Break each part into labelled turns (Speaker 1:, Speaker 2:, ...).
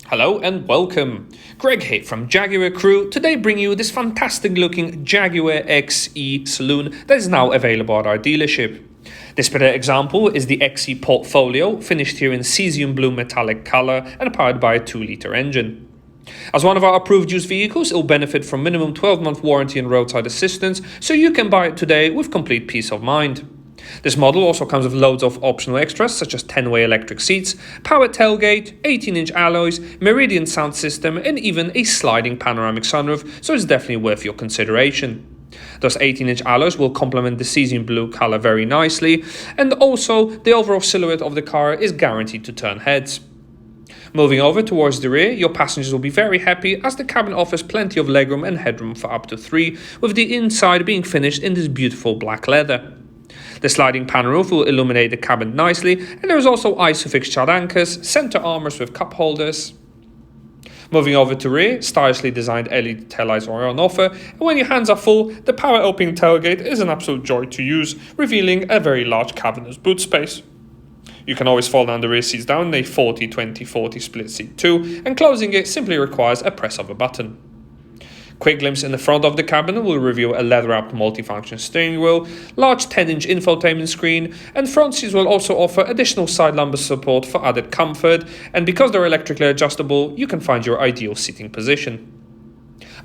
Speaker 1: Hello and welcome. Greg here from Jaguar Crewe. Today bring you this fantastic looking Jaguar XE saloon that is now available at our dealership. This particular example is the XE Portfolio, finished here in Caesium blue metallic colour and powered by a 2-litre engine. As one of our approved used vehicles, it will benefit from minimum 12-month warranty and roadside assistance, so you can buy it today with complete peace of mind. This model also comes with loads of optional extras such as 10-way electric seats, power tailgate, 18-inch alloys, MERIDIAN sound system and even a sliding panoramic sunroof, so it's definitely worth your consideration. Those 18-inch alloys will complement the Caesium blue colour very nicely, and also the overall silhouette of the car is guaranteed to turn heads. Moving over towards the rear, your passengers will be very happy as the cabin offers plenty of legroom and headroom for up to 3, with the inside being finished in this beautiful black leather. The sliding pan roof will illuminate the cabin nicely, and there is also ISOFIX child anchors, center armors with cup holders. Moving over to rear, stylishly designed LED taillights are on offer, and when your hands are full, the power opening tailgate is an absolute joy to use, revealing a very large cavernous boot space. You can always fold down the rear seats down in a 40-20-40 split seat too, and closing it simply requires a press of a button. Quick glimpse in the front of the cabin will reveal a leather-wrapped multifunction steering wheel, large 10-inch infotainment screen, and front seats will also offer additional side lumbar support for added comfort, and because they're electrically adjustable, you can find your ideal seating position.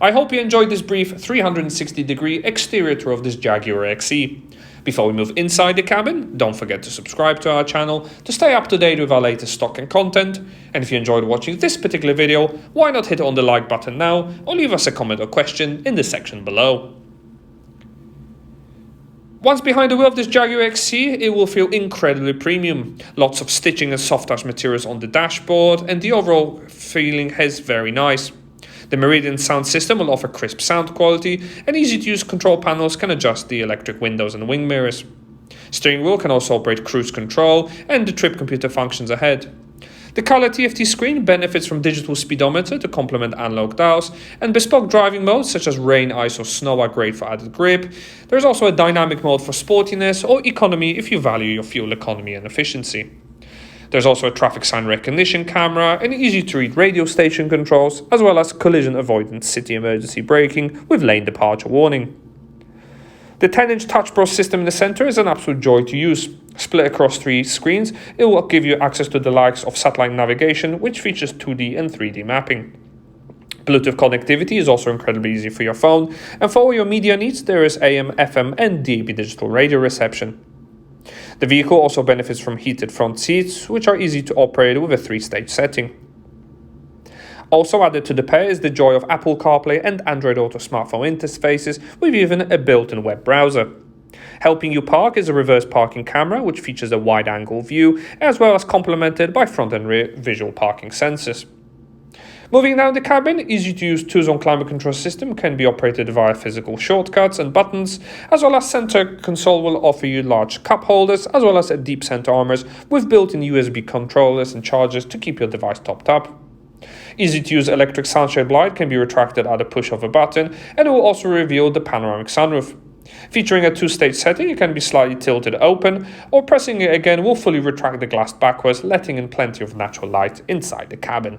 Speaker 1: I hope you enjoyed this brief 360-degree exterior tour of this Jaguar XE. Before we move inside the cabin, don't forget to subscribe to our channel to stay up to date with our latest stock and content. And if you enjoyed watching this particular video, why not hit on the like button now or leave us a comment or question in the section below. Once behind the wheel of this Jaguar XE, it will feel incredibly premium. Lots of stitching and soft touch materials on the dashboard, and the overall feeling is very nice. The MERIDIAN sound system will offer crisp sound quality, and easy-to-use control panels can adjust the electric windows and wing mirrors. Steering wheel can also operate cruise control, and the trip computer functions ahead. The color TFT screen benefits from digital speedometer to complement analog dials, and bespoke driving modes such as rain, ice or snow are great for added grip. There is also a dynamic mode for sportiness or economy if you value your fuel economy and efficiency. There's also a traffic sign recognition camera and easy-to-read radio station controls, as well as collision avoidance city emergency braking with lane departure warning. The 10-inch Touch Pro system in the center is an absolute joy to use. Split across 3 screens, it will give you access to the likes of satellite navigation, which features 2D and 3D mapping. Bluetooth connectivity is also incredibly easy for your phone, and for all your media needs, there is AM, FM and DAB digital radio reception. The vehicle also benefits from heated front seats, which are easy to operate with a 3-stage setting. Also added to the pair is the joy of Apple CarPlay and Android Auto smartphone interfaces, with even a built-in web browser. Helping you park is a reverse parking camera, which features a wide-angle view, as well as complemented by front and rear visual parking sensors. Moving down the cabin, easy-to-use 2-zone climate control system can be operated via physical shortcuts and buttons, as well as center console will offer you large cup holders, as well as a deep center armors with built-in USB controllers and chargers to keep your device topped up. Easy-to-use electric sunshade light can be retracted at a push of a button, and it will also reveal the panoramic sunroof. Featuring a 2-stage setting, it can be slightly tilted open, or pressing it again will fully retract the glass backwards, letting in plenty of natural light inside the cabin.